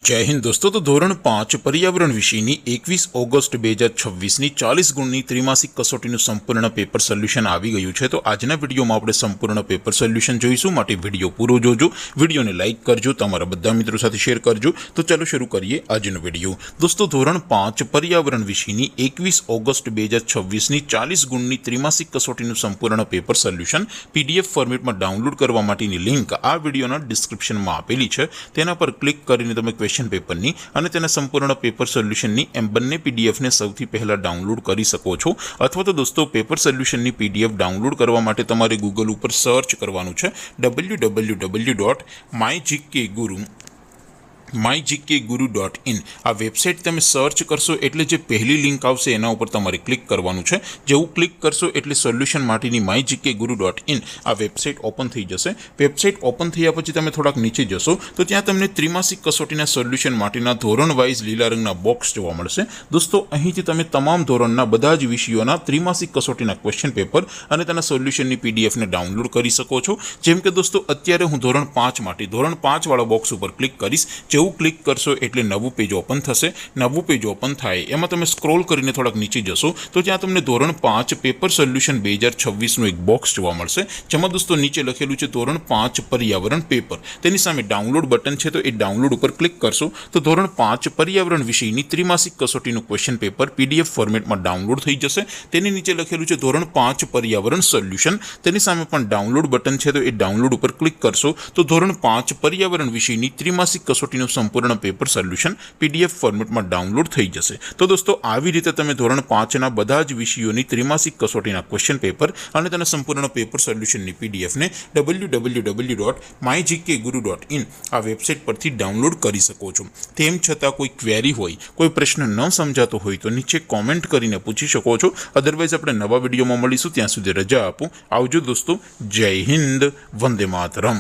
जय हिंद दोस्तों। तो धोरण 5 पर्यावरण विषयनी 21 ऑगस्ट 2026 40 गुणनी त्रिमासिक कसोटीનું સંપૂર્ણ પેપર સોલ્યુશન આવી ગયું છે। તો આજના વિડીયોમાં આપણે સંપૂર્ણ પેપર સોલ્યુશન જોઈશું, માટે વિડીયો પૂરો જોજો, વિડીયોને લાઇક કરજો, તમારા બધા મિત્રો સાથે શેર કરજો। તો ચાલો શરૂ કરીએ આજનો વિડીયો। દોસ્તો ધોરણ 5 पर्यावरण વિષયની 21 ઓગસ્ટ 2026 40 ગુણની ત્રિમાસિક કસોટીનું સંપૂર્ણ પેપર સોલ્યુશન PDF ફોર્મેટમાં ડાઉનલોડ કરવા માટેની લિંક આ વિડીયોના ડિસ્ક્રિપ્શનમાં આપેલી છે। તેના પર ક્લિક કરીને તમે क्वेश्चन पेपर नी अने तेना संपूर्ण पेपर सोल्यूशन नी एम बंने पीडीएफ ने सौथी पहला डाउनलॉड करी सको छो। अथवा तो दोस्तों पेपर सोल्यूशन नी पीडीएफ डाउनलॉड करवा माटे तमारे गूगल पर सर्च करवानुं छे www.mygkguru.in। आ वेबसाइट तमे सर्च करशो एटले जे पहली लिंक आवशे एना उपर तमारे क्लिक करवानुं छे। जेवुं क्लिक करशो एटले सोल्यूशन माटेनी mygkguru.in आ वेबसाइट ओपन थई जशे। वेबसाइट ओपन थया पछी तमे थोड़ाक नीचे जशो तो त्यां तमने त्रिमासिक कसोटीना सोल्यूशन माटेना धोरण वाइज लीला रंगना बॉक्स जोवा मळशे। दोस्तों અહીંથી તમે તમામ ધોરણના બધા જ વિષયોના ત્રિમાસિક કસોટીના ક્વેશ્ચન પેપર અને તેના સોલ્યુશનની PDF ને ડાઉનલોડ કરી શકો છો। જેમ કે દોસ્તો અત્યારે હું ધોરણ 5 માટે ધોરણ 5 વાળા બોક્સ ઉપર ક્લિક કરીશ। જેવું ક્લિક કરશો એટલે નવું પેજ ઓપન થશે। નવું પેજ ઓપન થાય એમાં તમે સ્ક્રોલ કરીને થોડાક નીચે જશો તો ત્યાં તમને ધોરણ 5 પેપર સોલ્યુશન 2026 નું એક બોક્સ જોવા મળશે, જેમાં દોસ્તો નીચે લખેલું છે ધોરણ 5 पर्यावरण पेपर। તેની સામે ડાઉનલોડ બટન છે તો એ ડાઉનલોડ ઉપર ક્લિક કરશો તો ધોરણ 5 पर्यावरण વિષયની ત્રિમાસિક કસોટીનું ક્વેશ્ચન પેપર PDF ફોર્મેટમાં ડાઉનલોડ થઈ જશે। તેની નીચે લખેલું છે ધોરણ 5 पर्यावरण સોલ્યુશન। તેની સામે પણ ડાઉનલોડ બટન છે તો એ ડાઉનલોડ ઉપર ક્લિક કરશો તો ધોરણ 5 पर्यावरण વિષયની ત્રિમાસિક કસોટીનું સંપૂર્ણ પેપર સોલ્યુશન PDF ફોર્મેટમાં ડાઉનલોડ થઈ જશે। તો દોસ્તો આવી રીતે તમે ધોરણ 5 ના બધા જ વિષયોની ત્રિમાસિક કસોટીના ક્વેશ્ચન પેપર અને તેના સંપૂર્ણ પેપર સોલ્યુશનની PDF ને www.mygkguru.in આ વેબસાઇટ પરથી ડાઉનલોડ કરી શકો છો। તેમ છતાં કોઈ ક્વેરી હોય, કોઈ પ્રશ્ન ન સમજાતો હોય તો નીચે કોમેન્ટ કરીને પૂછી શકો છો। અધરવાઇઝ આપણે નવા વિડીયોમાં મળીશું, ત્યાં સુધી રજા આપો। આવજો દોસ્તો। જય હિન્દ, વંદે માતરમ।